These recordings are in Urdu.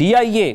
DIA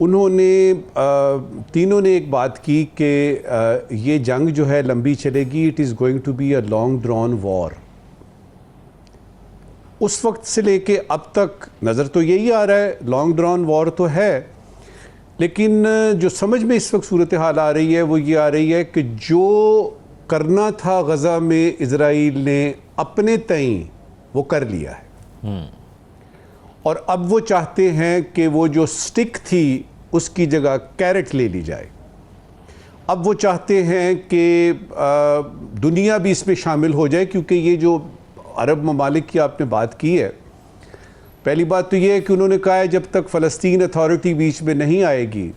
انہوں نے تینوں نے ایک بات کی کہ یہ جنگ جو ہے لمبی چلے گی، it is going to be a long drawn war. اس وقت سے لے کے اب تک نظر تو یہی آ رہا ہے لانگ ڈرون وار تو ہے، لیکن جو سمجھ میں اس وقت صورتحال آ رہی ہے وہ یہ آ رہی ہے کہ جو کرنا تھا غزہ میں اسرائیل نے اپنے تئیں وہ کر لیا ہے، اور اب وہ چاہتے ہیں کہ وہ جو سٹک تھی اس کی جگہ کیرٹ لے لی جائے. اب وہ چاہتے ہیں کہ دنیا بھی اس میں شامل ہو جائے، کیونکہ یہ جو عرب ممالک کی آپ نے بات کی ہے، پہلی بات تو یہ ہے کہ انہوں نے کہا ہے جب تک فلسطین اتھارٹی بیچ میں نہیں آئے گی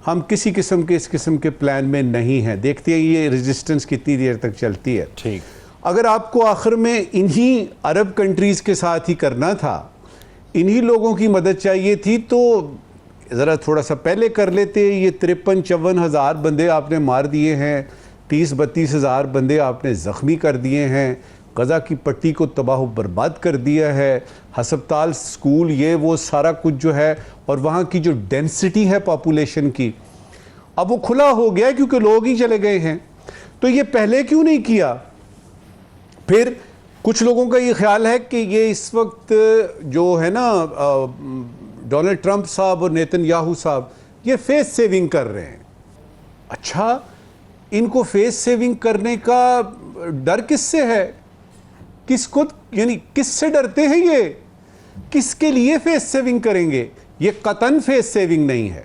ہم کسی قسم کے اس قسم کے پلان میں نہیں ہیں. دیکھتے ہیں یہ ریزسٹنس کتنی دیر تک چلتی ہے. ٹھیک، اگر آپ کو آخر میں انہی عرب کنٹریز کے ساتھ ہی کرنا تھا، انہی لوگوں کی مدد چاہیے تھی، تو ذرا تھوڑا سا پہلے کر لیتے. یہ 53-54 ہزار بندے آپ نے مار دیے ہیں، 30-32 ہزار بندے آپ نے زخمی کر دیے ہیں، غزہ کی پٹی کو تباہ و برباد کر دیا ہے، ہسپتال، سکول، یہ وہ سارا کچھ جو ہے، اور وہاں کی جو ڈینسٹی ہے پاپولیشن کی، اب وہ کھلا ہو گیا کیونکہ لوگ ہی چلے گئے ہیں. تو یہ پہلے کیوں نہیں کیا؟ پھر کچھ لوگوں کا یہ خیال ہے کہ یہ اس وقت جو ہے نا ڈونلڈ ٹرمپ صاحب اور نیتن یاہو صاحب یہ فیس سیونگ کر رہے ہیں. اچھا، ان کو فیس سیونگ کرنے کا ڈر کس سے ہے؟ کس کو، یعنی کس سے ڈرتے ہیں؟ یہ کس کے لیے فیس سیونگ کریں گے؟ یہ قطعاً فیس سیونگ نہیں ہے.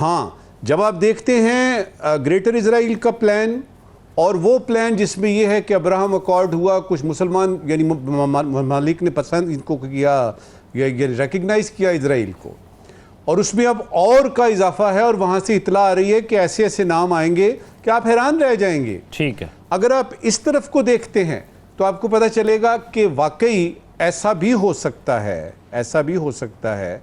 ہاں، جب آپ دیکھتے ہیں گریٹر اسرائیل کا پلان، اور وہ پلان جس میں یہ ہے کہ ابراہم اکارڈ ہوا، کچھ مسلمان یعنی ممالک نے پسند ان کو کیا، یہ ریکگنائز کیا اسرائیل کو، اور اس میں اب اور کا اضافہ ہے، اور وہاں سے اطلاع آ رہی ہے کہ ایسے ایسے نام آئیں گے کہ آپ حیران رہ جائیں گے. ٹھیک ہے، اگر آپ اس طرف کو دیکھتے ہیں تو آپ کو پتہ چلے گا کہ واقعی ایسا بھی ہو سکتا ہے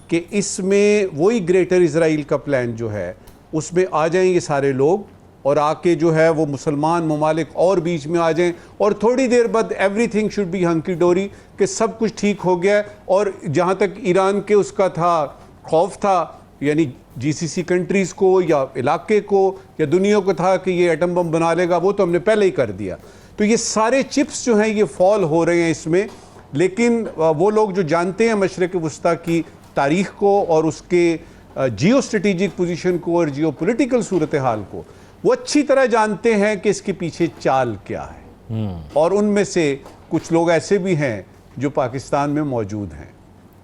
کہ اس میں وہی گریٹر اسرائیل کا پلان جو ہے اس میں آ جائیں یہ سارے لوگ، اور آ کے جو ہے وہ مسلمان ممالک اور بیچ میں آ جائیں، اور تھوڑی دیر بعد ایوری تھنگ شوڈ بی ہنکی ڈوری، کہ سب کچھ ٹھیک ہو گیا. اور جہاں تک ایران کے اس کا تھا خوف تھا، یعنی جی سی سی کنٹریز کو یا علاقے کو یا دنیا کو تھا کہ یہ ایٹم بم بنا لے گا، وہ تو ہم نے پہلے ہی کر دیا. تو یہ سارے چپس جو ہیں یہ فال ہو رہے ہیں اس میں. لیکن وہ لوگ جو جانتے ہیں مشرق وسطیٰ کی تاریخ کو اور اس کے جیو اسٹریٹجک پوزیشن کو اور جیو پولیٹیکل صورتحال کو، وہ اچھی طرح جانتے ہیں کہ اس کے پیچھے چال کیا ہے. اور ان میں سے کچھ لوگ ایسے بھی ہیں جو پاکستان میں موجود ہیں.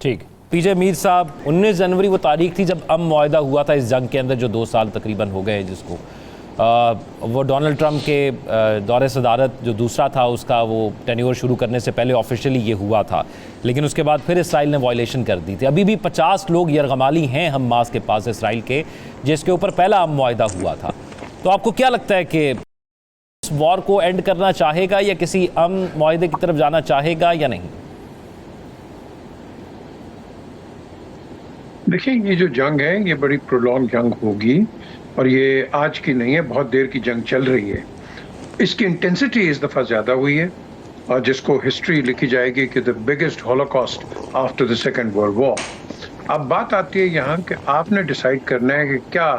ٹھیک. پی جے میر صاحب، 19 جنوری وہ تاریخ تھی جب امن معاہدہ ہوا تھا اس جنگ کے اندر، جو 2 سال تقریباً ہو گئے ہیں جس کو وہ ڈونلڈ ٹرمپ کے دور صدارت جو دوسرا تھا اس کا وہ ٹینیور شروع کرنے سے پہلے آفیشیلی یہ ہوا تھا، لیکن اس کے بعد پھر اسرائیل نے وائلیشن کر دی تھی. ابھی بھی 50 لوگ یرغمالی ہیں حماس کے پاس اسرائیل کے، جس کے اوپر پہلا امن معاہدہ ہوا تھا. تو آپ کو کیا لگتا ہے کہ اس وار کو اینڈ کرنا چاہے گا یا کسی امن معاہدے کی طرف جانا چاہے گا یا نہیں؟ دیکھیں، یہ جو جنگ ہے یہ بڑی پرولونگ جنگ ہوگی، اور یہ آج کی نہیں ہے، بہت دیر کی جنگ چل رہی ہے. اس کی انٹینسٹی اس دفعہ زیادہ ہوئی ہے، اور جس کو ہسٹری لکھی جائے گی کہ the biggest holocaust after the second world war. اب بات آتی ہے یہاں کہ آپ نے ڈیسائیڈ کرنا ہے کہ کیا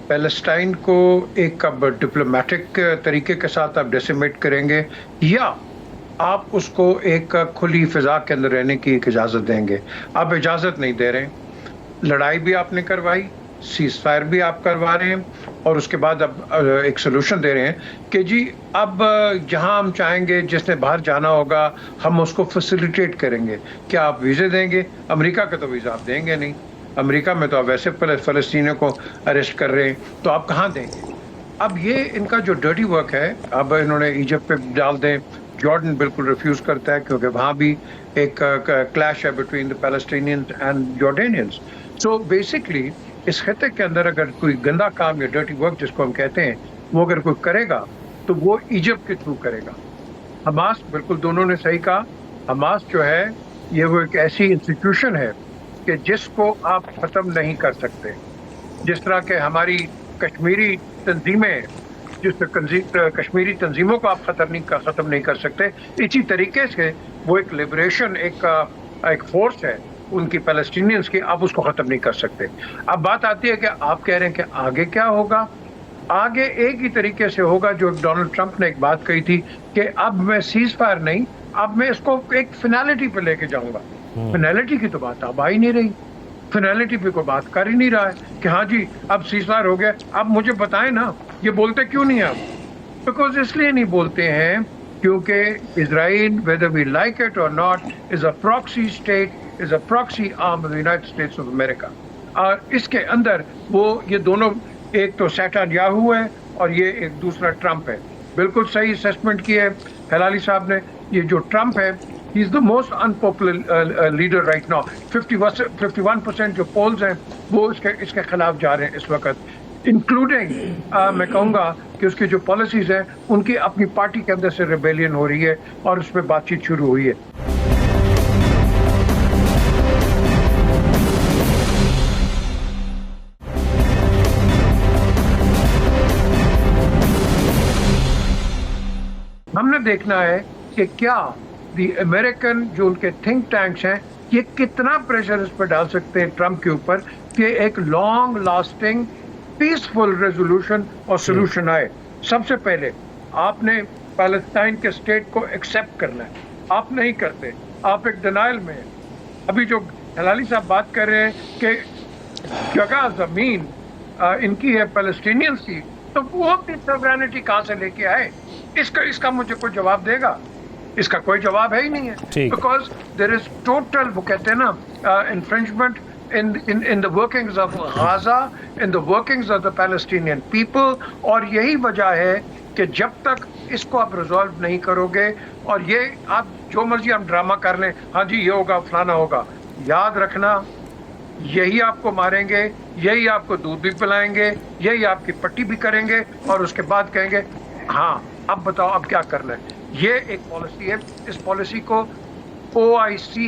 پیلسٹائن کو ایک اب ڈپلومیٹک طریقے کے ساتھ آپ ڈیسیمیٹ کریں گے، یا آپ اس کو ایک کھلی فضا کے اندر رہنے کی ایک اجازت دیں گے. آپ اجازت نہیں دے رہے ہیں. لڑائی بھی آپ نے کروائی، سیز فائر بھی آپ کروا رہے ہیں، اور اس کے بعد اب ایک سلوشن دے رہے ہیں کہ جی اب جہاں ہم چاہیں گے، جس نے باہر جانا ہوگا ہم اس کو فیسیلیٹیٹ کریں گے. کیا آپ ویزے دیں گے؟ امریکہ کا تو ویزا آپ دیں گے نہیں. امریکہ میں تو آپ ویسے فلسطینیوں کو اریسٹ کر رہے ہیں، تو آپ کہاں دیں گے؟ اب یہ ان کا جو ڈرٹی ورک ہے، اب انہوں نے ایجپٹ پہ ڈال دیں. جارڈن بالکل ریفیوز کرتا ہے کیونکہ وہاں بھی ایک کلیش ہے between the Palestinians and Jordanians. So basically اس خطے کے اندر اگر کوئی گندا کام یا ڈرٹی ورک جس کو ہم کہتے ہیں وہ اگر کوئی کرے گا تو وہ ایجپٹ کے تھرو کرے گا. حماس، بالکل دونوں نے صحیح کہا، حماس جو ہے یہ وہ ایک ایسی انسٹیٹیوشن ہے کہ جس کو آپ ختم نہیں کر سکتے. جس طرح کہ ہماری کشمیری تنظیمیں، کشمیری تنظیموں کو آپ ختم نہیں کر سکتے، اسی طریقے سے وہ ایک لبریشن ایک فورس ہے ان کی پیلسٹینینز کی، آپ اس کو ختم نہیں کر سکتے. اب بات آتی ہے کہ آپ کہہ رہے ہیں کہ آگے کیا ہوگا. آگے ایک ہی طریقے سے ہوگا جو ڈونلڈ ٹرمپ نے ایک بات کہی تھی کہ اب میں سیز فائر نہیں، اب میں اس کو ایک فنالٹی پہ لے کے جاؤں گا. فنالٹی کی تو بات اب آ ہی نہیں رہی، فنالٹی پہ کوئی بات کر ہی نہیں رہا ہے کہ ہاں جی اب سیز فائر ہو گیا. اب مجھے بتائیں نا یہ بولتے کیوں نہیں آپ؟ بیکاز اس لیے نہیں بولتے ہیں کیونکہ اسرائیل whether we like it or not is a proxy state, is a proxy arm of the United States of America. اور اس کے اندر وہ یہ دونوں، ایک تو نیتنیاہو ہے اور یہ ایک دوسرا ٹرمپ ہے. بالکل صحیح اسیسمنٹ کی ہے ہلالی صاحب نے. یہ جو ٹرمپ ہے he is the most unpopular leader right now. 51% جو پولز ہیں وہ اس کے خلاف جا رہے ہیں اس وقت، انکلوڈنگ میں کہوں گا کہ اس کی جو پالیسیز ہیں ان کی اپنی پارٹی کے اندر سے ریبیلین ہو رہی ہے اور اس پہ بات چیت شروع ہوئی ہے. ہم نے دیکھنا ہے کہ کیا دی امریکن جو ان کے تھنک ٹینکس ہیں یہ کتنا پریشر اس پہ ڈال سکتے ہیں ٹرمپ کے اوپر کہ ایک لانگ لاسٹنگ پیسفل ریزولوشن اور سولوشن آئے. سب سے پہلے آپ نے پیلسٹائن کے اسٹیٹ کو ایکسیپٹ کرنا ہے. آپ نہیں کرتے، آپ ایک ڈینائل میں ہیں. ابھی جو ہلالی صاحب بات کر رہے ہیں کہ جگہ زمین ان کی ہے پیلسٹینینز کی، تو وہ اپنی سوورینٹی کہاں سے لے کے آئے؟ اس کا مجھے کوئی جواب دے گا؟ اس کا کوئی جواب ہے ہی نہیں ہے. بیکاز دیر از ٹوٹل، وہ کہتے ہیں نا infringement in the workings of Gaza, in the workings of the Palestinian people. اور یہی وجہ ہے کہ جب تک اس کو آپ ریزالو نہیں کرو گے، اور یہ آپ جو مرضی آپ ڈرامہ کر لیں، ہاں جی یہ ہوگا فلانا ہوگا، یاد رکھنا یہی آپ کو ماریں گے، یہی آپ کو دودھ بھی پلائیں گے، یہی آپ کی پٹی بھی کریں گے، اور اس کے بعد کہیں گے ہاں اب بتاؤ اب کیا کرنا ہے. یہ ایک پالیسی ہے. اس پالیسی کو OIC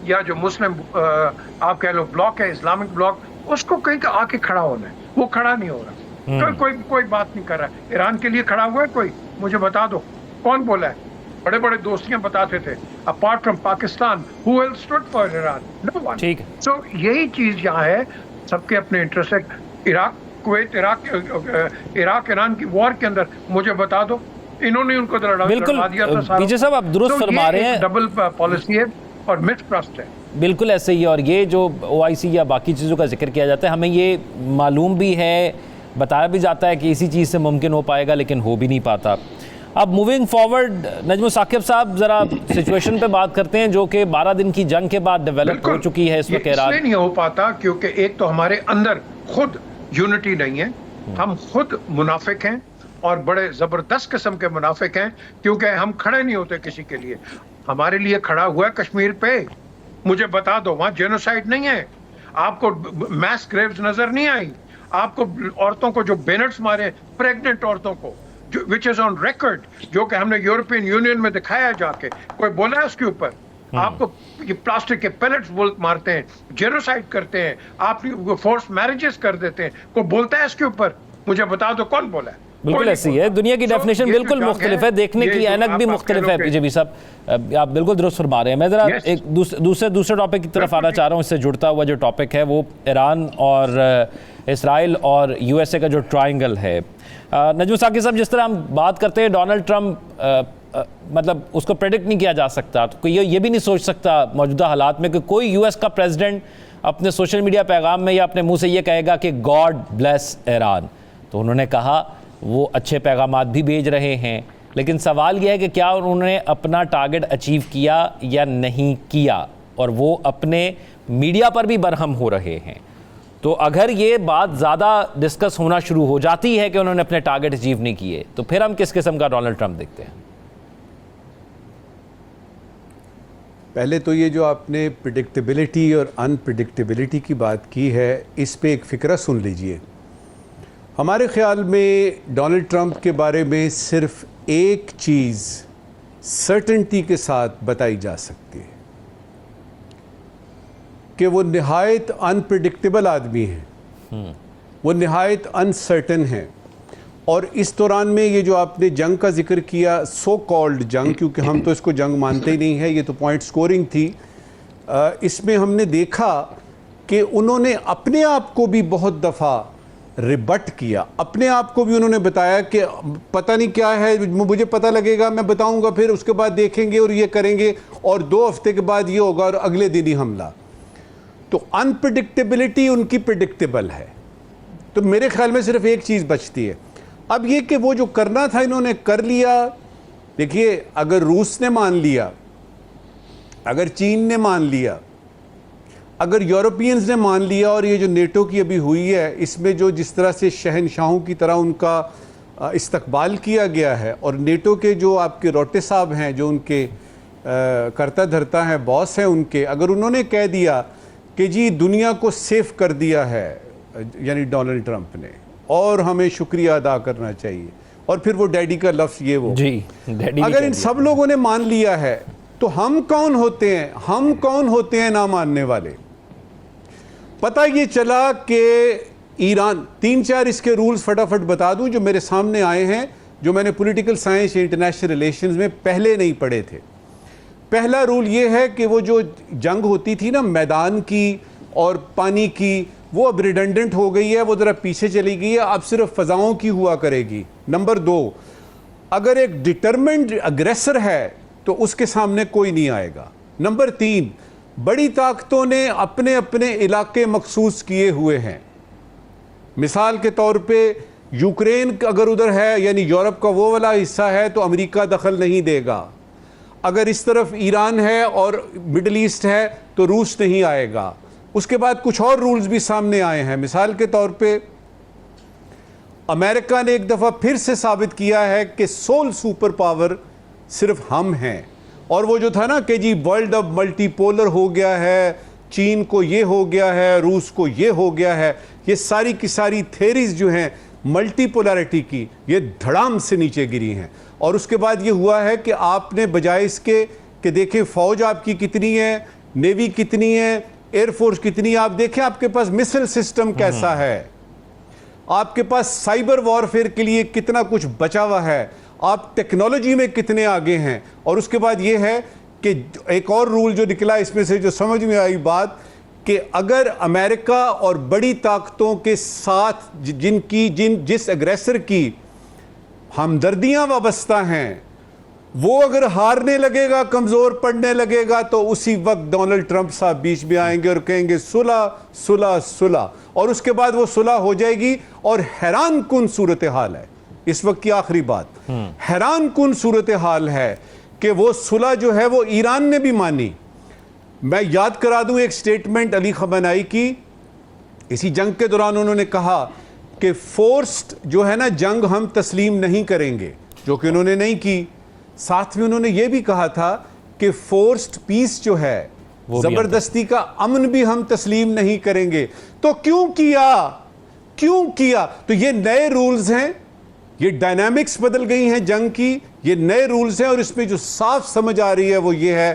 یا جو مسلم آپ کہہ لو بلاک ہے، اسلامک بلاک، اس کو کہیں کہ آ کے کھڑا ہونا ہے. وہ کھڑا نہیں ہو رہا، کوئی بات نہیں کر رہا. ایران کے لیے کھڑا ہوا ہے کوئی؟ مجھے بتا دو کون بولا ہے؟ بڑے بڑے دوستیاں بتاتے تھے apart from Pakistan who else stood for Iran? No one. So یہی چیز یہاں ہے، سب کے اپنے انٹرسٹ ہے. کویت عراق ایران کی وار کے اندر مجھے بتا دو انہوں نے ان کو لڑا دیا تھا. پیچھے صاحب آپ درست فرما رہے ہیں، ڈبل پالیسی ہے اور مس ٹرسٹ ہے. بالکل ایسے ہی. اور یہ جو OIC یا باقی چیزوں کا ذکر کیا جاتا ہے، ہمیں یہ معلوم بھی ہے، بتایا بھی جاتا ہے کہ اسی چیز سے ممکن ہو پائے گا، لیکن ہو بھی نہیں پاتا. اب موونگ فارورڈ نجم الثاقب صاحب ذرا سچویشن پہ بات کرتے ہیں جو کہ 12 دن کی جنگ کے بعد ڈیولپ ہو چکی ہے اس وقت. اس لیے نہیں ہو پاتا کیونکہ ایک تو ہمارے اندر خود یونٹی نہیں ہے، ہم خود منافق ہیں اور بڑے زبردست قسم کے منافق ہیں، کیونکہ ہم کھڑے نہیں ہوتے کسی کے لیے. ہمارے لیے کھڑا ہوا ہے کشمیر پہ. مجھے بتا دو وہاں جینوسائیڈ نہیں ہے؟ آپ کو میس گریوز نظر نہیں آئی؟ آپ کو عورتوں کو جو بینٹس مارے، پریگننٹ عورتوں کو، وچ از آن ریکارڈ، جو کہ ہم نے یورپین یونین میں دکھایا جا کے، کوئی بولا ہے اس کے اوپر؟ آپ کو یہ پلاسٹک کے پیلٹس مارتے ہیں، جینوسائیڈ کرتے ہیں، آپ فورس میرجز کر دیتے ہیں، کوئی بولتا ہے اس کے اوپر؟ مجھے بتا دو کون بولا ہے؟ بالکل ایسی ہے. دنیا کی ڈیفینیشن بالکل مختلف ہے، دیکھنے کی اینک بھی مختلف ہے. PJB صاحب آپ بالکل درست فرما رہے ہیں. میں ذرا ایک دوسرے ٹاپک کی طرف آنا چاہ رہا ہوں. اس سے جڑتا ہوا جو ٹاپک ہے وہ ایران اور اسرائیل اور USA کا جو ٹرائنگل ہے. نجم ثاقب صاحب، جس طرح ہم بات کرتے ہیں ڈونلڈ ٹرمپ، مطلب اس کو پریڈکٹ نہیں کیا جا سکتا، تو کوئی یہ بھی نہیں سوچ سکتا موجودہ حالات میں کہ کوئی US کا پریزیڈنٹ اپنے سوشل میڈیا پیغام میں یا اپنے منہ سے یہ کہے گا کہ گاڈ بلیس ایران. تو انہوں نے کہا وہ اچھے پیغامات بھی بھیج رہے ہیں، لیکن سوال یہ ہے کہ کیا انہوں نے اپنا ٹارگٹ اچیو کیا یا نہیں کیا، اور وہ اپنے میڈیا پر بھی برہم ہو رہے ہیں. تو اگر یہ بات زیادہ ڈسکس ہونا شروع ہو جاتی ہے کہ انہوں نے اپنے ٹارگٹ اچیو نہیں کیے، تو پھر ہم کس قسم کا ڈونلڈ ٹرمپ دیکھتے ہیں؟ پہلے تو یہ جو آپ نے پریڈکٹیبلٹی اور انپریڈکٹیبلٹی کی بات کی ہے، اس پہ ایک فکرہ سن لیجئے. ہمارے خیال میں ڈونلڈ ٹرمپ کے بارے میں صرف ایک چیز سرٹنٹی کے ساتھ بتائی جا سکتی ہے کہ وہ نہایت انپریڈکٹیبل آدمی ہیں، وہ نہایت انسرٹن ہیں. اور اس دوران میں یہ جو آپ نے جنگ کا ذکر کیا، سو کالڈ جنگ، کیونکہ ہم تو اس کو جنگ مانتے ہی نہیں ہیں، یہ تو پوائنٹ سکورنگ تھی، اس میں ہم نے دیکھا کہ انہوں نے اپنے آپ کو بھی بہت دفعہ ریبٹ کیا, اپنے آپ کو بھی انہوں نے بتایا کہ پتہ نہیں کیا ہے, مجھے پتہ لگے گا, میں بتاؤں گا, پھر اس کے بعد دیکھیں گے اور یہ کریں گے, اور 2 ہفتے کے بعد یہ ہوگا اور اگلے دن ہی حملہ. تو انپریڈکٹیبلٹی ان کی پریڈکٹیبل ہے. تو میرے خیال میں صرف ایک چیز بچتی ہے اب یہ کہ وہ جو کرنا تھا انہوں نے کر لیا. دیکھیے اگر روس نے مان لیا, اگر چین نے مان لیا, اگر یورپینز نے مان لیا, اور یہ جو نیٹو کی ابھی ہوئی ہے اس میں جو جس طرح سے شہنشاہوں کی طرح ان کا استقبال کیا گیا ہے, اور نیٹو کے جو آپ کے روٹے صاحب ہیں جو ان کے کرتا دھرتا ہیں, باس ہیں ان کے, اگر انہوں نے کہہ دیا کہ جی دنیا کو سیف کر دیا ہے یعنی ڈونلڈ ٹرمپ نے, اور ہمیں شکریہ ادا کرنا چاہیے, اور پھر وہ ڈیڈی کا لفظ یہ وہ جی ڈیڈی, اگر ان سب لوگوں نے مان لیا ہے تو ہم کون ہوتے ہیں, ہم کون ہوتے ہیں نہ ماننے والے. پتہ یہ چلا کہ ایران 3-4 اس کے رولز فٹافٹ بتا دوں جو میرے سامنے آئے ہیں, جو میں نے پولیٹیکل سائنس یا انٹرنیشنل ریلیشنز میں پہلے نہیں پڑھے تھے. پہلا رول یہ ہے کہ وہ جو جنگ ہوتی تھی نا میدان کی اور پانی کی, وہ اب ریڈنڈنٹ ہو گئی ہے, وہ ذرا پیچھے چلی گئی ہے, اب صرف فضاؤں کی ہوا کرے گی. نمبر 2, اگر ایک ڈٹرمنڈ اگریسر ہے تو اس کے سامنے کوئی نہیں آئے گا. نمبر 3, بڑی طاقتوں نے اپنے اپنے علاقے مخصوص کیے ہوئے ہیں. مثال کے طور پہ یوکرین اگر ادھر ہے یعنی یورپ کا وہ والا حصہ ہے تو امریکہ دخل نہیں دے گا. اگر اس طرف ایران ہے اور مڈل ایسٹ ہے تو روس نہیں آئے گا. اس کے بعد کچھ اور رولز بھی سامنے آئے ہیں. مثال کے طور پہ امریکہ نے ایک دفعہ پھر سے ثابت کیا ہے کہ سول سپر پاور صرف ہم ہیں, اور وہ جو تھا نا کہ جی ورلڈ اب ملٹی پولر ہو گیا ہے, چین کو یہ ہو گیا ہے, روس کو یہ ہو گیا ہے, یہ ساری کی ساری تھیریز جو ہیں ملٹی پولیرٹی کی یہ دھڑام سے نیچے گری ہیں. اور اس کے بعد یہ ہوا ہے کہ آپ نے بجائے اس کے کہ دیکھیں فوج آپ کی کتنی ہے, نیوی کتنی ہے, ایئر فورس کتنی ہے, آپ دیکھیں آپ کے پاس مسل سسٹم کیسا ہے, آپ کے پاس سائبر وارفیئر کے لیے کتنا کچھ بچا ہوا ہے, آپ ٹیکنالوجی میں کتنے آگے ہیں. اور اس کے بعد یہ ہے کہ ایک اور رول جو نکلا اس میں سے جو سمجھ میں آئی بات, کہ اگر امریکہ اور بڑی طاقتوں کے ساتھ جس اگریسر کی ہمدردیاں وابستہ ہیں وہ اگر ہارنے لگے گا, کمزور پڑنے لگے گا, تو اسی وقت ڈونلڈ ٹرمپ صاحب بیچ میں آئیں گے اور کہیں گے صلح صلح صلح, اور اس کے بعد وہ صلح ہو جائے گی. اور حیران کن صورتحال ہے اس وقت کی آخری بات, حیران کن صورتحال ہے کہ وہ صلح جو ہے وہ ایران نے بھی مانی. میں یاد کرا دوں ایک سٹیٹمنٹ علی خامنہئی کی, اسی جنگ کے دوران انہوں نے کہا کہ فورسڈ جو ہے نا جنگ ہم تسلیم نہیں کریں گے, جو کہ انہوں نے نہیں کی. ساتھ میں انہوں نے یہ بھی کہا تھا کہ فورسڈ پیس جو ہے زبردستی کا امن بھی ہم تسلیم نہیں کریں گے. تو کیوں کیا؟ تو یہ نئے رولز ہیں, یہ ڈائنامکس بدل گئی ہیں جنگ کی, یہ نئے رولز ہیں, اور اس میں جو صاف سمجھ آ رہی ہے وہ یہ ہے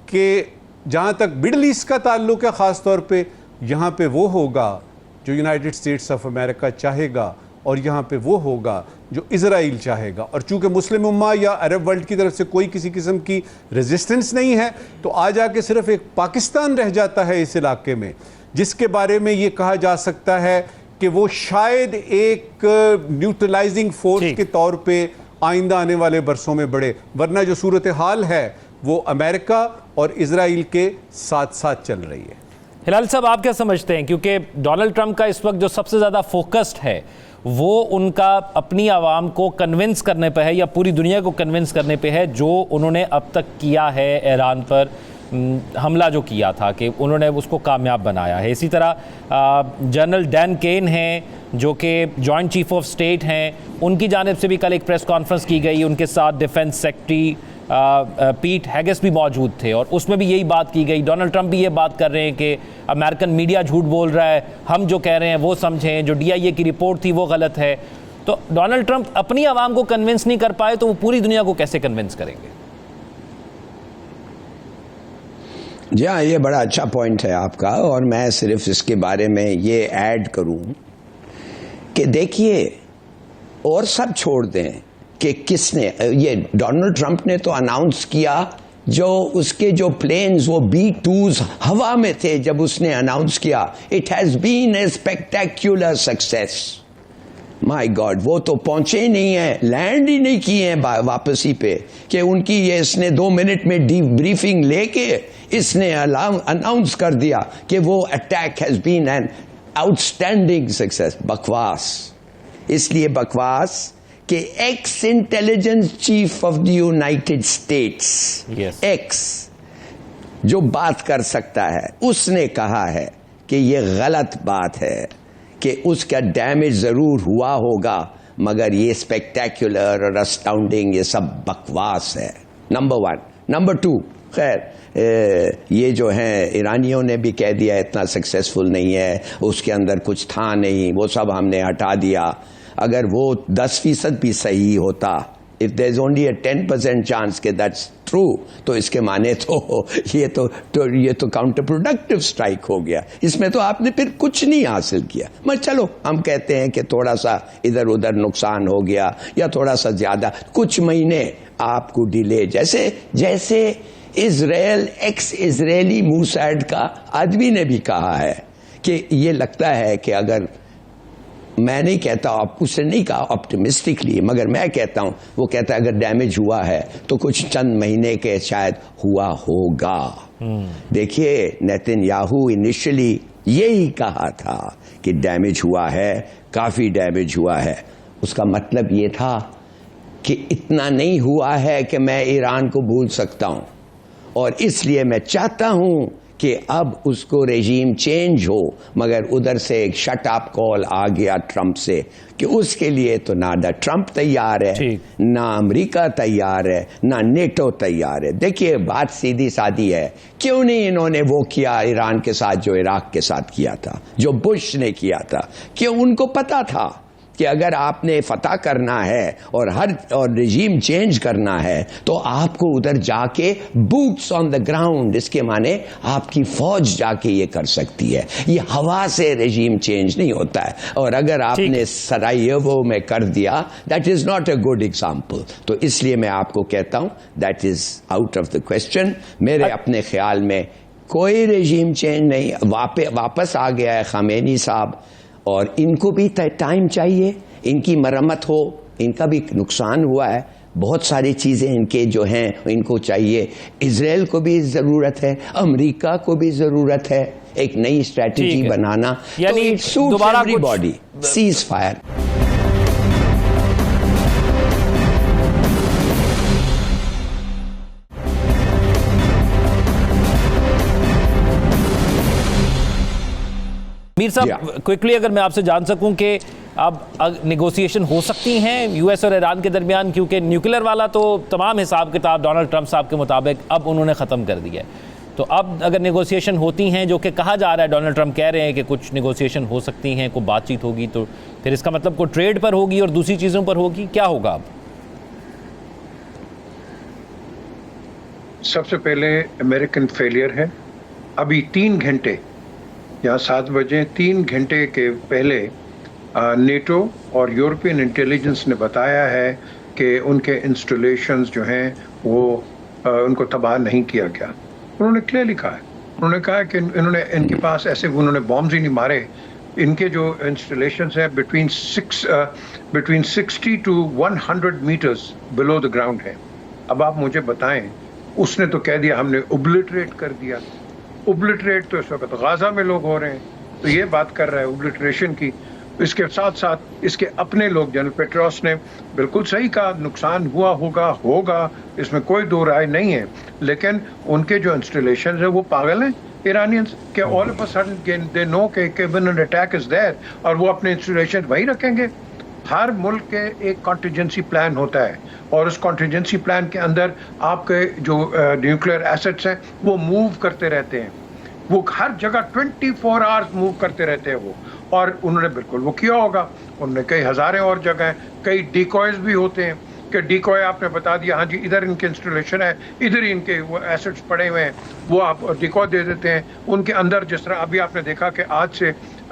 کہ جہاں تک مڈل ایسٹ کا تعلق ہے خاص طور پہ, یہاں پہ وہ ہوگا جو یونائٹڈ اسٹیٹس آف امریکہ چاہے گا, اور یہاں پہ وہ ہوگا جو اسرائیل چاہے گا. اور چونکہ مسلم امہ یا عرب ورلڈ کی طرف سے کوئی کسی قسم کی ریزسٹنس نہیں ہے, تو آ جا کے صرف ایک پاکستان رہ جاتا ہے اس علاقے میں, جس کے بارے میں یہ کہا جا سکتا ہے کہ وہ شاید ایک نیوٹرلائزنگ فورس کے طور پہ آئندہ آنے والے برسوں میں بڑھے. ورنہ جو صورتحال ہے وہ امریکہ اور اسرائیل کے ساتھ ساتھ چل رہی ہے. ہلال صاحب آپ کیا سمجھتے ہیں, کیونکہ ڈونلڈ ٹرمپ کا اس وقت جو سب سے زیادہ فوکسڈ ہے وہ ان کا اپنی عوام کو کنونس کرنے پہ ہے, یا پوری دنیا کو کنونس کرنے پہ ہے, جو انہوں نے اب تک کیا ہے ایران پر حملہ جو کیا تھا کہ انہوں نے اس کو کامیاب بنایا ہے. اسی طرح جنرل ڈین کین ہیں جو کہ جوائنٹ چیف آف سٹیٹ ہیں, ان کی جانب سے بھی کل ایک پریس کانفرنس کی گئی, ان کے ساتھ ڈیفنس سیکرٹری پیٹ ہیگس بھی موجود تھے, اور اس میں بھی یہی بات کی گئی. ڈونلڈ ٹرمپ بھی یہ بات کر رہے ہیں کہ امریکن میڈیا جھوٹ بول رہا ہے, ہم جو کہہ رہے ہیں وہ سمجھیں, جو DIA کی رپورٹ تھی وہ غلط ہے. تو ڈونلڈ ٹرمپ اپنی عوام کو کنونس نہیں کر پائے تو وہ پوری دنیا کو کیسے کنونس کریں گے؟ جی ہاں, یہ بڑا اچھا پوائنٹ ہے آپ کا, اور میں صرف اس کے بارے میں یہ ایڈ کروں کہ دیکھیے, اور سب چھوڑ دیں کہ کس نے, یہ ڈونلڈ ٹرمپ نے تو اناؤنس کیا جو اس کے جو پلینز وہ B-2s ہوا میں تھے جب اس نے اناؤنس کیا, it has been a spectacular success. My God, وہ تو پہنچے ہی نہیں ہیں, لینڈ ہی نہیں کیے ہیں واپسی پہ, کہ ان کی یہ اس نے 2 منٹ میں ڈی بریفنگ لے کے اس نے اناؤنس کر دیا کہ وہ attack has been an out standing success. بکواس, اس لیے بکواس کہ x intelligence chief of the United States, x جو بات کر سکتا ہے, اس نے کہا ہے کہ یہ غلط بات ہے, کہ اس کا ڈیمیج ضرور ہوا ہوگا مگر یہ اسپیکٹیکولر اور اسٹاؤنڈنگ یہ سب بکواس ہے. نمبر 1. نمبر 2, خیر یہ جو ہیں ایرانیوں نے بھی کہہ دیا اتنا سکسیسفل نہیں ہے, اس کے اندر کچھ تھا نہیں, وہ سب ہم نے ہٹا دیا. اگر وہ 10% بھی صحیح ہوتا, if there is only a 10% chance کہ that's true, تو اس کے معنی تو یہ تو کاؤنٹر پروڈکٹیو اسٹرائک ہو گیا. اس میں تو آپ نے پھر کچھ نہیں حاصل کیا. مگر چلو ہم کہتے ہیں کہ تھوڑا سا ادھر ادھر نقصان ہو گیا, یا تھوڑا سا زیادہ, کچھ مہینے آپ کو ڈیلے, جیسے اسرائیل ایکس اسرائیلی موساد کا آدمی نے بھی کہا ہے کہ یہ لگتا ہے کہ اگر, میں نہیں کہتا, آپ اس نے نہیں کہا آپٹمسٹکلی, مگر میں کہتا ہوں, وہ کہتا ہے اگر ڈیمیج ہوا ہے تو کچھ چند مہینے کے شاید ہوا ہوگا. دیکھیے نیتن یاہو انیشلی یہی کہا تھا کہ ڈیمیج ہوا ہے, کافی ڈیمیج ہوا ہے. اس کا مطلب یہ تھا کہ اتنا نہیں ہوا ہے کہ میں ایران کو بھول سکتا ہوں, اور اس لیے میں چاہتا ہوں کہ اب اس کو رژیم چینج ہو. مگر ادھر سے ایک شٹ اپ کال آ گیا ٹرمپ سے, کہ اس کے لیے تو نہ ٹرمپ تیار ہے, نہ امریکہ تیار ہے, نہ نیٹو تیار ہے. دیکھیے بات سیدھی سادی ہے, کیوں نہیں انہوں نے وہ کیا ایران کے ساتھ جو عراق کے ساتھ کیا تھا, جو بش نے کیا تھا؟ کیوں ان کو پتا تھا کہ اگر آپ نے فتح کرنا ہے اور رژیم چینج کرنا ہے تو آپ کو ادھر جا کے بوٹس آن دا گراؤنڈ, اس کے معنی آپ کی فوج جا کے یہ کر سکتی ہے. یہ ہوا سے رژیم چینج نہیں ہوتا ہے. اور اگر آپ نے سرائیوو میں کر دیا, that is not a good example. تو اس لیے میں آپ کو کہتا ہوں that is out of the question. میرے اپنے خیال میں کوئی رژیم چینج نہیں, واپس آ گیا ہے خامنئی صاحب, اور ان کو بھی ٹائم چاہیے, ان کی مرمت ہو, ان کا بھی نقصان ہوا ہے, بہت ساری چیزیں ان کے جو ہیں ان کو چاہیے. اسرائیل کو بھی ضرورت ہے, امریکہ کو بھی ضرورت ہے ایک نئی اسٹریٹجی بنانا, یعنی دوبارہ ایوری باڈی سیز فائر. میر صاحب کوئکلی اگر میں آپ سے جان سکوں کہ اب نیگوسیشن ہو سکتی ہیں یو ایس اور ایران کے درمیان, کیونکہ نیوکلیر والا تو تمام حساب کتاب ڈونلڈ ٹرمپ صاحب کے مطابق اب انہوں نے ختم کر دیا ہے. تو اب اگر نیگوسیشن ہوتی ہیں, جو کہ کہا جا رہا ہے, ڈونلڈ ٹرمپ کہہ رہے ہیں کہ کچھ نیگوسیشن ہو سکتی ہیں, کوئی بات چیت ہوگی, تو پھر اس کا مطلب کوئی ٹریڈ پر ہوگی اور دوسری چیزوں پر ہوگی, کیا ہوگا اب؟ سب سے پہلے امریکن فیلئر ہے. ابھی 3 گھنٹے یہاں 7 بجے 3 گھنٹے کے پہلے نیٹو اور یورپین انٹیلیجنس نے بتایا ہے کہ ان کے انسٹالیشنز جو ہیں وہ ان کو تباہ نہیں کیا گیا. انہوں نے کلیئرلی کہا ہے, انہوں نے کہا کہ ان کے پاس ایسے انہوں نے بامز ہی نہیں مارے. ان کے جو انسٹالیشنز ہیں between 60 to 100 metres below the ground ہے. اب آپ مجھے بتائیں, اس نے تو کہہ دیا ہم نے اوبلیٹریٹ کر دیا. اوبلیٹریٹ تو اس وقت غازہ میں لوگ ہو رہے ہیں, تو یہ بات کر رہا ہے اوبلیٹریشن کی. اس کے ساتھ ساتھ اس کے اپنے لوگ, جنرل پیٹروس نے بالکل صحیح کہا, نقصان ہوا ہوگا, اس میں کوئی دو رائے نہیں ہے. لیکن ان کے جو انسٹالیشنز ہیں وہ پاگل ہیں ایرانینز, کہ all of a sudden they نو کہ when an attack is there, اور وہ اپنے انسٹالیشن وہی رکھیں گے. ہر ملک کے ایک کانٹینجنسی پلان ہوتا ہے, اور اس کانٹینجنسی پلان کے اندر آپ کے جو نیوکلیئر ایسٹس ہیں وہ موو کرتے رہتے ہیں, وہ ہر جگہ 24 آورز موو کرتے رہتے ہیں وہ. اور انہوں نے بالکل وہ کیا ہوگا, انہوں نے کئی ہزاریں اور جگہیں, کئی ڈیکوائز بھی ہوتے ہیں کہ ڈیکوائے آپ نے بتا دیا ہاں جی ادھر ان کے انسٹالیشن ہے, ادھر ہی ان کے وہ ایسٹس پڑے ہوئے ہیں, وہ آپ ڈیکوائے دے دیتے ہیں ان کے اندر. جس طرح ابھی آپ نے دیکھا کہ آج سے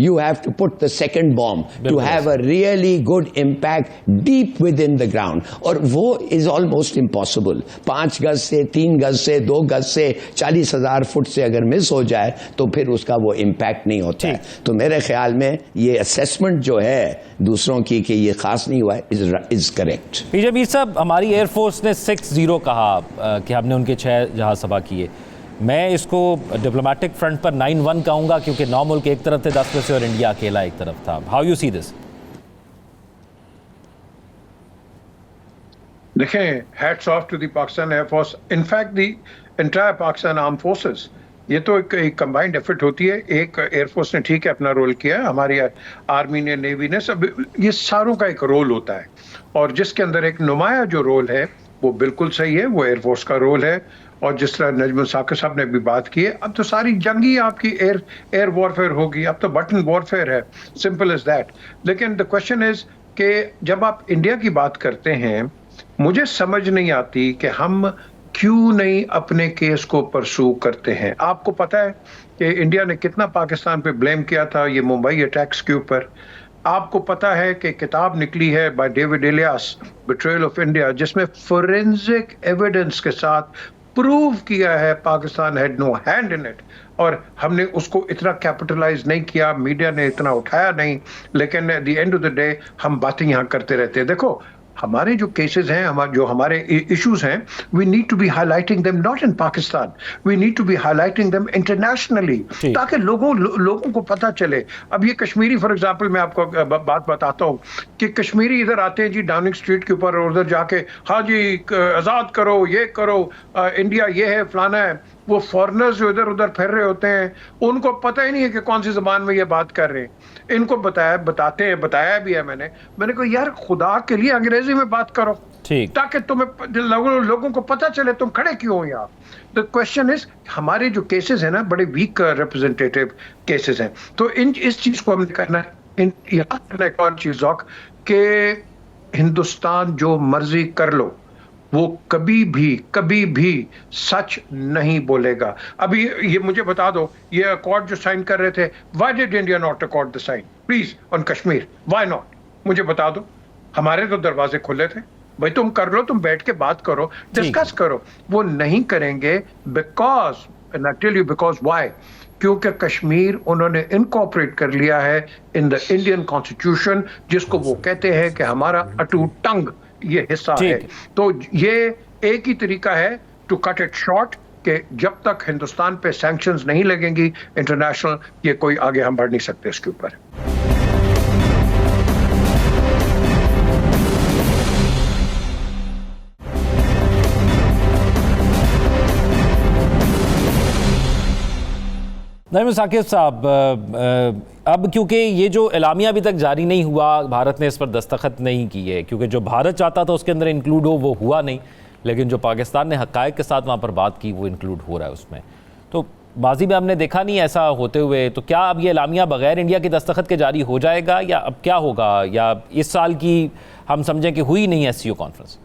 you have to put the second bomb to have a really good impact deep within the ground. اور وہ is almost impossible. 5 گز سے 3 گز سے 2 گز سے 40,000 فٹ سے اگر مس ہو جائے تو پھر اس کا وہ امپیکٹ نہیں ہوتا ہے. تو میرے خیال میں یہ اسیسمنٹ جو ہے دوسروں کی کہ یہ خاص نہیں ہوا ہے از کریکٹ. پی جے میر صاحب، ہماری ایئر فورس نے 6-0 کہا کہ ہم نے ان کے 6 جہاز تباہ کیے. میں اس کو ڈپلومیٹک فرنٹ پر 9-1 کہوں گا، کیونکہ 9 ملک ایک طرف تھے 10 میں سے اور انڈیا اکیلا ایک طرف تھا. How you see this? دیکھیں، hats off to the Pakistan air force, in fact the entire Pakistan arm forces. یہ تو ایک کمبائنڈ ایفرٹ ہوتی ہے. ایک ایئر فورس نے ٹھیک ہے اپنا رول کیا ہے، ہماری آرمی نے، نیوی نے، سب یہ ساروں کا ایک رول ہوتا ہے، اور جس کے اندر ایک نمایاں جو رول ہے وہ بالکل صحیح ہے، وہ ایئر فورس کا رول ہے. اور جس طرح نجم الثاقب صاحب نے بھی بات کی ہے، اب تو ساری جنگ ہی آپ کی ایئر وارفیئر ہوگی، اب تو بٹن وارفیئر ہے، سمپل از دیٹ. لیکن دا کوشچن از کہ جب آپ انڈیا کی بات کرتے ہیں، مجھے سمجھ نہیں آتی کہ ہم کیوں نہیں اپنے کیس کو پرسو کرتے ہیں. آپ کو پتہ ہے کہ انڈیا نے کتنا پاکستان پہ بلیم کیا تھا یہ ممبئی اٹیکس کے اوپر. آپ کو پتا ہے کہ کتاب نکلی ہے by David Elias, betrayal of India, جس میں فورینزک ایویڈنس کے ساتھ پروو کیا ہے Pakistan had no hand in it. اور ہم نے اس کو اتنا کیپٹلائز نہیں کیا، میڈیا نے اتنا اٹھایا نہیں، لیکن at the end of the day ہم باتیں یہاں کرتے رہتے ہیں. دیکھو ہمارے جو کیسز ہیں، جو ہمارے ایشوز ہیں، we need to be highlighting them not in Pakistan, we need to be highlighting them internationally, تاکہ لوگوں کو پتہ چلے. اب یہ کشمیری فار ایگزامپل میں آپ کو بات بتاتا ہوں کہ کشمیری ادھر آتے ہیں جی ڈاؤننگ اسٹریٹ کے اوپر، اور ادھر جا کے ہاں جی آزاد کرو، یہ کرو، انڈیا یہ ہے فلانا ہے. وہ فارنرز جو ادھر ادھر پھر رہے ہوتے ہیں، ان کو پتہ ہی نہیں ہے کہ کون سی زبان میں یہ بات کر رہے ہیں. ان کو بتایا بھی ہے میں نے کہا یار خدا کے لیے انگریزی میں بات کرو تاکہ تمہیں لوگوں کو پتہ چلے تم کھڑے کیوں ہو یہاں. The question is ہمارے جو کیسز ہیں نا بڑے ویک ریپرزنٹیٹیو کیسز ہیں، تو اس چیز کو ہم نے کرنا ہے. ایک اور چیز کہ ہندوستان جو مرضی کر لو، وہ کبھی بھی سچ نہیں بولے گا. ابھی یہ مجھے بتا دو، یہ اکارڈ جو سائن کر رہے تھے، why did India not accord the sign please on Kashmir? Why not? مجھے بتا دو. ہمارے تو دروازے کھلے تھے، بھائی تم کر لو، تم بیٹھ کے بات کرو، ڈسکس کرو. وہ نہیں کریں گے بیکاز وائی؟ کیونکہ کشمیر انہوں نے انکارپوریٹ کر لیا ہے ان دا انڈین کانسٹیٹیوشن، جس کو وہ کہتے ہیں کہ ہمارا اٹوٹ ٹنگ یہ حصہ ہے. تو یہ ایک ہی طریقہ ہے ٹو کٹ اٹ شارٹ کہ جب تک ہندوستان پہ سینکشنز نہیں لگیں گی انٹرنیشنل، یہ کوئی آگے ہم بڑھ نہیں سکتے اس کے اوپر. نجم ثاقب صاحب، اب کیونکہ یہ جو اعلامیہ ابھی تک جاری نہیں ہوا، بھارت نے اس پر دستخط نہیں کی ہے، کیونکہ جو بھارت چاہتا تھا اس کے اندر انکلوڈ ہو وہ ہوا نہیں، لیکن جو پاکستان نے حقائق کے ساتھ وہاں پر بات کی وہ انکلوڈ ہو رہا ہے اس میں. تو ماضی میں ہم نے دیکھا نہیں ایسا ہوتے ہوئے، تو کیا اب یہ اعلامیہ بغیر انڈیا کے دستخط کے جاری ہو جائے گا، یا اب کیا ہوگا، یا اس سال کی ہم سمجھیں کہ ہوئی نہیں ایس سی او کانفرنس؟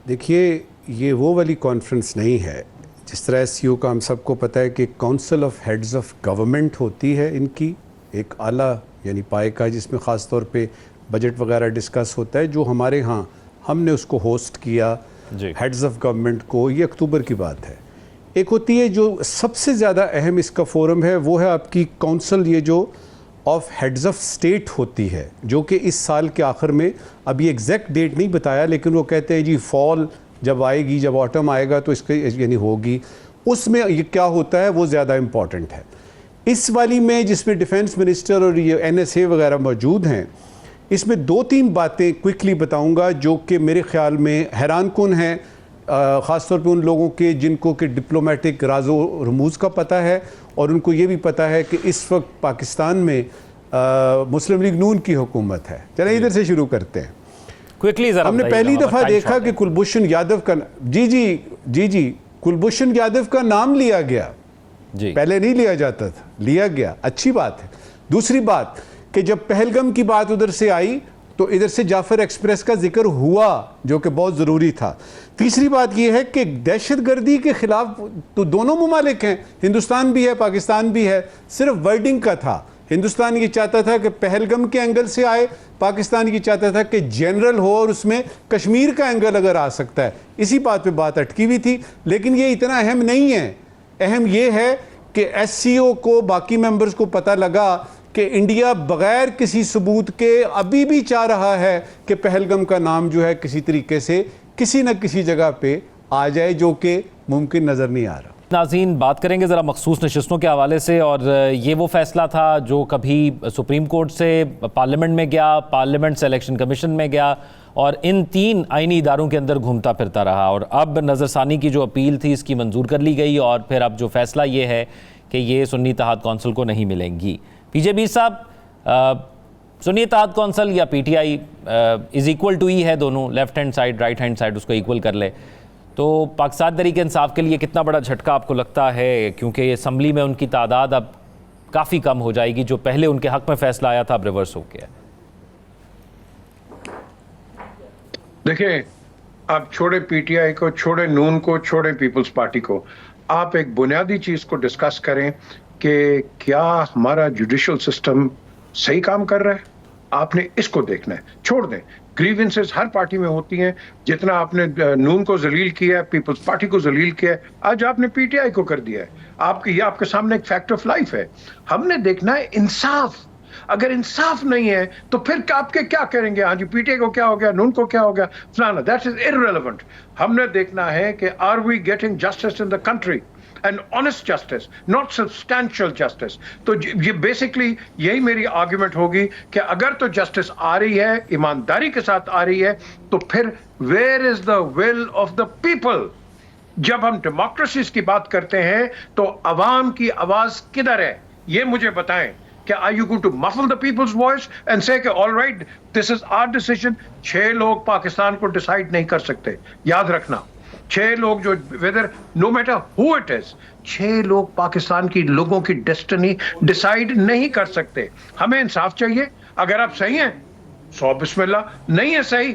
دیکھیے یہ وہ والی کانفرنس نہیں ہے. جس طرح ایس سی او کا ہم سب کو پتہ ہے کہ council of heads of government ہوتی ہے، ان کی ایک اعلیٰ یعنی پائے کا، جس میں خاص طور پہ بجٹ وغیرہ ڈسکس ہوتا ہے. جو ہمارے ہاں ہم نے اس کو ہوسٹ کیا ہیڈز آف گورنمنٹ کو، یہ اکتوبر کی بات ہے. ایک ہوتی ہے جو سب سے زیادہ اہم اس کا فورم ہے، وہ ہے آپ کی کونسل یہ جو آف ہیڈز آف اسٹیٹ ہوتی ہے، جو کہ اس سال کے آخر میں، اب یہ ایگزیکٹ ڈیٹ نہیں بتایا، لیکن وہ کہتے ہیں جی فال جب آئے گی، جب آٹم آئے گا تو اس کے یعنی ہوگی. اس میں یہ کیا ہوتا ہے وہ زیادہ امپورٹنٹ ہے. اس والی میں جس میں ڈیفنس منسٹر اور یہ این ایس اے وغیرہ موجود ہیں، اس میں 2-3 باتیں کوئکلی بتاؤں گا جو کہ میرے خیال میں حیران کن ہیں، خاص طور پہ ان لوگوں کے جن کو کہ ڈپلومیٹک راز و رموز کا پتہ ہے، اور ان کو یہ بھی پتہ ہے کہ اس وقت پاکستان میں مسلم لیگ نون کی حکومت ہے. چلیں ادھر سے شروع کرتے ہیں. ہم نے پہلی دفعہ دیکھا کہ کلبھوشن یادو کا جی کلبھوشن یادو کا نام لیا گیا. پہلے نہیں لیا جاتا تھا، لیا گیا، اچھی بات ہے. دوسری بات کہ جب پہلگام کی بات ادھر سے آئی تو ادھر سے جعفر ایکسپریس کا ذکر ہوا جو کہ بہت ضروری تھا. تیسری بات یہ ہے کہ دہشت گردی کے خلاف تو دونوں ممالک ہیں, ہندوستان بھی ہے پاکستان بھی ہے, صرف ورڈنگ کا تھا. ہندوستان یہ چاہتا تھا کہ پہلگم کے اینگل سے آئے, پاکستان یہ چاہتا تھا کہ جنرل ہو اور اس میں کشمیر کا اینگل اگر آ سکتا ہے, اسی بات پہ بات اٹکی ہوئی تھی. لیکن یہ اتنا اہم نہیں ہے. اہم یہ ہے کہ ایس سی او کو, باقی ممبرز کو پتہ لگا کہ انڈیا بغیر کسی ثبوت کے ابھی بھی چاہ رہا ہے کہ پہلگم کا نام جو ہے کسی طریقے سے کسی نہ کسی جگہ پہ آ جائے, جو کہ ممکن نظر نہیں آ رہا. ناظرین, بات کریں گے ذرا مخصوص نشستوں کے حوالے سے, اور یہ وہ فیصلہ تھا جو کبھی سپریم کورٹ سے پارلیمنٹ میں گیا, پارلیمنٹ سے الیکشن کمیشن میں گیا, اور ان 3 آئینی اداروں کے اندر گھومتا پھرتا رہا, اور اب نظر ثانی کی جو اپیل تھی اس کی منظور کر لی گئی, اور پھر اب جو فیصلہ یہ ہے کہ یہ سنی اتحاد کونسل کو نہیں ملیں گی. پی جے بی صاحب, سنی اتحاد کونسل یا P T I is equal to E ہے, دونوں left hand side right hand side اس کو ایکول کر لے, تو پاکستان تحریک انصاف کے لیے کتنا بڑا جھٹکا آپ کو لگتا ہے, کیونکہ اسمبلی میں ان کی تعداد اب کافی کم ہو جائے گی, جو پہلے ان کے حق میں فیصلہ آیا تھا اب ریورس ہو گیا. دیکھیں, آپ چھوڑے پی ٹی آئی کو, چھوڑے نون کو, چھوڑے پیپلز پارٹی کو, آپ ایک بنیادی چیز کو ڈسکس کریں کہ کیا ہمارا جوڈیشل سسٹم صحیح کام کر رہا ہے. آپ نے اس کو دیکھنا ہے, چھوڑ دیں. گریونسز ہر پارٹی میں ہوتی ہیں, جتنا آپ نے نون کو ذلیل کیا ہے, پیپلز پارٹی کو ذلیل کیا ہے, آج آپ نے پی ٹی آئی کو کر دیا ہے. یہ آپ کے سامنے ایک فیکٹ آف لائف ہے. ہم نے دیکھنا ہے انصاف. اگر انصاف نہیں ہے تو پھر آپ کے کیا کریں گے, ہاں جی پی ٹی آئی کو کیا ہو گیا, نون کو کیا ہو گیا, فلانا, دیٹ از irrelevant. ہم نے دیکھنا ہے کہ are we getting justice in the country, and honest justice, not substantial justice. تو یہ بیسکلی یہی میری آرگیومنٹ ہوگی کہ اگر تو جسٹس آ رہی ہے, ایمانداری کے ساتھ آ رہی ہے, تو پھر where is the will of the people. جب ہم ڈیموکریسیز کی بات کرتے ہیں تو عوام کی آواز کدھر ہے, یہ مجھے بتائیں. کہ are you going to muffle the people's voice and say کہ all right this is our decision. 6 لوگ پاکستان کو ڈیسائیڈ نہیں کر سکتے, یاد رکھنا. 6 لوگ جو whether no matter who it is, 6 لوگ پاکستان کی لوگوں کی ڈیسٹنی ڈیسائیڈ نہیں کر سکتے. ہمیں انصاف چاہیے. اگر آپ صحیح ہیں 100 بسم اللہ, نہیں ہے صحیح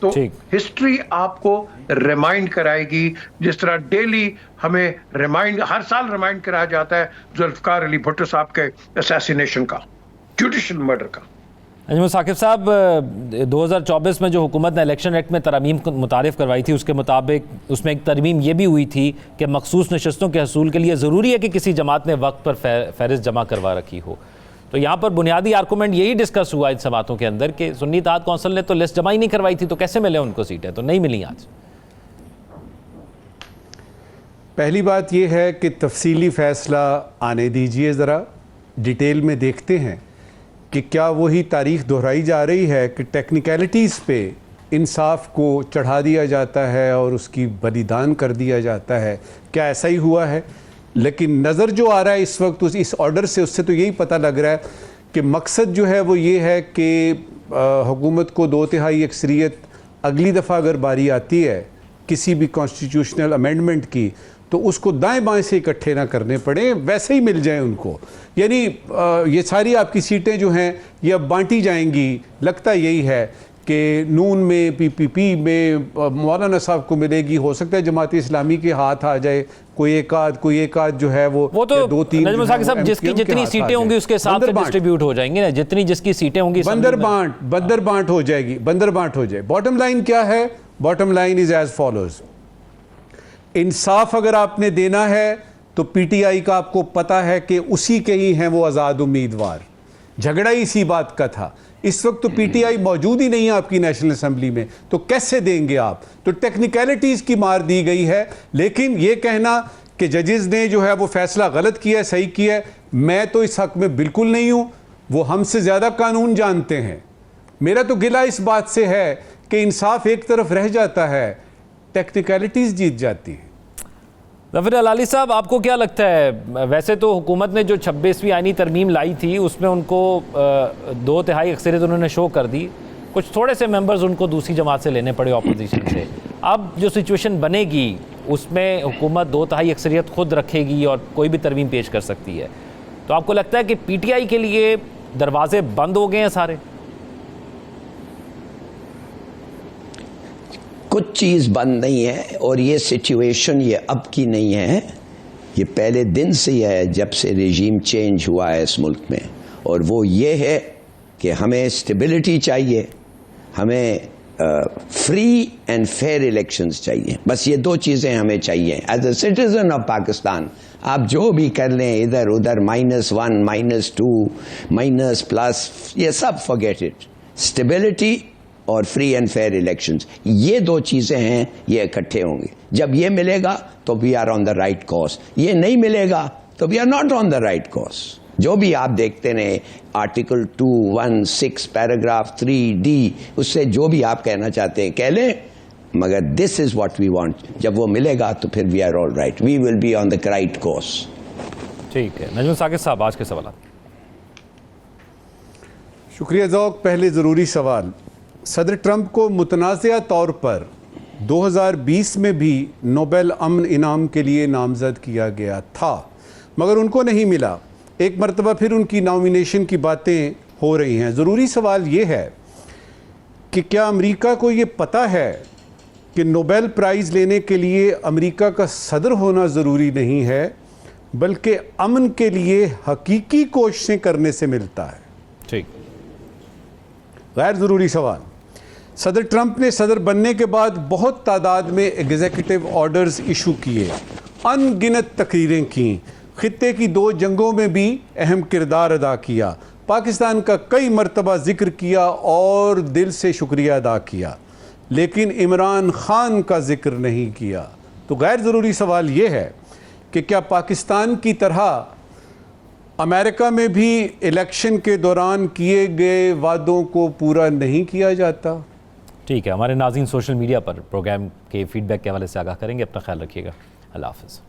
تو ہسٹری آپ کو ریمائنڈ کرائے گی, جس طرح ڈیلی ہمیں ہر سال ریمائنڈ کرایا جاتا ہے ذوالفقار علی بھٹو صاحب کے اسیسینیشن کا, جوڈیشل مرڈر کا. نجم ثاقب صاحب, 2024 میں جو حکومت نے الیکشن ایکٹ میں ترامیم متعارف کروائی تھی, اس کے مطابق اس میں ایک ترمیم یہ بھی ہوئی تھی کہ مخصوص نشستوں کے حصول کے لیے ضروری ہے کہ کسی جماعت نے وقت پر فہرست جمع کروا رکھی ہو. تو یہاں پر بنیادی آرگومنٹ یہی ڈسکس ہوا ان سماعتوں کے اندر کہ سنی اتحاد کونسل نے تو لسٹ جمع ہی نہیں کروائی تھی, تو کیسے ملے ان کو سیٹیں, تو نہیں ملی آج. پہلی بات یہ ہے کہ تفصیلی فیصلہ آنے دیجئے, ذرا ڈیٹیل میں دیکھتے ہیں کہ کیا وہی تاریخ دہرائی جا رہی ہے کہ ٹیکنیکلٹیز پہ انصاف کو چڑھا دیا جاتا ہے اور اس کی بلیدان کر دیا جاتا ہے. کیا ایسا ہی ہوا ہے؟ لیکن نظر جو آ رہا ہے اس وقت اس آرڈر سے, اس سے تو یہی پتہ لگ رہا ہے کہ مقصد جو ہے وہ یہ ہے کہ حکومت کو 2/3 اکثریت اگلی دفعہ اگر باری آتی ہے کسی بھی کانسٹیٹیوشنل امینڈمنٹ کی, تو اس کو دائیں بائیں سے اکٹھے نہ کرنے پڑیں, ویسے ہی مل جائیں ان کو. یعنی یہ ساری آپ کی سیٹیں جو ہیں یہ اب بانٹی جائیں گی. لگتا یہی ہے کہ نون میں, پی میں مولانا صاحب کو ملے گی, ہو سکتا ہے جماعت اسلامی کے ہاتھ آ جائے کوئی ایک آدھ جو ہے وہ تو 2-3 نجم ثاقب صاحب جس کی جتنی سیٹیں ہوں گی اس کے حساب سے ڈسٹریبیوٹ ہو جائیں گی نا, جتنی جس کی سیٹیں ہوں گی بندر بانٹ ہو جائے گی, بندر بانٹ ہو جائے. باٹم لائن کیا ہے؟ Bottom line is as follows. انصاف اگر آپ نے دینا ہے تو پی ٹی آئی کا آپ کو پتا ہے کہ اسی کے ہی ہیں وہ آزاد امیدوار. جھگڑا ہی اسی بات کا تھا. اس وقت تو پی ٹی آئی موجود ہی نہیں ہے آپ کی نیشنل اسمبلی میں, تو کیسے دیں گے آپ؟ تو ٹیکنیکلٹیز کی مار دی گئی ہے. لیکن یہ کہنا کہ ججز نے جو ہے وہ فیصلہ غلط کیا ہے, صحیح کیا ہے, میں تو اس حق میں بالکل نہیں ہوں. وہ ہم سے زیادہ قانون جانتے ہیں. میرا تو گلہ اس بات سے ہے کہ انصاف ایک طرف رہ جاتا ہے, ٹیکنیکلٹیز جیت جاتی ہیں. ظفر جلالی صاحب, آپ کو کیا لگتا ہے, ویسے تو حکومت نے جو 26ویں آئینی ترمیم لائی تھی اس میں ان کو 2/3 اکثریت انہوں نے شو کر دی, کچھ تھوڑے سے ممبرز ان کو دوسری جماعت سے لینے پڑے اپوزیشن سے. اب جو سچویشن بنے گی اس میں حکومت 2/3 اکثریت خود رکھے گی اور کوئی بھی ترمیم پیش کر سکتی ہے, تو آپ کو لگتا ہے کہ پی ٹی آئی کے لیے دروازے بند ہو گئے ہیں سارے؟ کچھ چیز بند نہیں ہے، اور یہ سچویشن یہ اب کی نہیں ہے، یہ پہلے دن سے ہی ہے جب سے رژیم چینج ہوا ہے اس ملک میں، اور وہ یہ ہے کہ ہمیں اسٹیبلٹی چاہیے، ہمیں فری اینڈ فیئر الیکشنز چاہیے. بس یہ دو چیزیں ہمیں چاہیے as a citizen of Pakistan. آپ جو بھی کر لیں ادھر ادھر -1 -2 مائنس یہ سب forget it. اسٹیبلٹی اور فری اینڈ فیئر الیکشنز، یہ دو چیزیں ہیں، یہ اکٹھے ہوں گے. جب یہ ملے گا تو we are on the right course, یہ نہیں ملے گا تو we are not on the right course. جو بھی آپ دیکھتے رہے آرٹیکل 216 پیراگراف 3D، اس سے جو بھی آپ کہنا چاہتے ہیں کہہ لیں، مگر دس از واٹ وی وانٹ. جب وہ ملے گا تو پھر we are all right, we will be on the right course. ٹھیک ہے نجم ثاقب صاحب، آج کے سوالات. شکریہ ذوق. پہلے ضروری سوال، صدر ٹرمپ کو متنازعہ طور پر 2020 میں بھی نوبل امن انعام کے لیے نامزد کیا گیا تھا مگر ان کو نہیں ملا. ایک مرتبہ پھر ان کی نامینیشن کی باتیں ہو رہی ہیں. ضروری سوال یہ ہے کہ کیا امریکہ کو یہ پتہ ہے کہ نوبل پرائز لینے کے لیے امریکہ کا صدر ہونا ضروری نہیں ہے بلکہ امن کے لیے حقیقی کوششیں کرنے سے ملتا ہے؟ ٹھیک. غیر ضروری سوال، صدر ٹرمپ نے صدر بننے کے بعد بہت تعداد میں ایگزیکٹو آرڈرز ایشو کیے، ان گنت تقریریں کیں، خطے کی 2 جنگوں میں بھی اہم کردار ادا کیا، پاکستان کا کئی مرتبہ ذکر کیا اور دل سے شکریہ ادا کیا، لیکن عمران خان کا ذکر نہیں کیا. تو غیر ضروری سوال یہ ہے کہ کیا پاکستان کی طرح امریکہ میں بھی الیکشن کے دوران کیے گئے وعدوں کو پورا نہیں کیا جاتا؟ ٹھیک ہے، ہمارے ناظرین سوشل میڈیا پر پروگرام کے فیڈ بیک کے حوالے سے آگاہ کریں گے. اپنا خیال رکھیے گا. اللہ حافظ.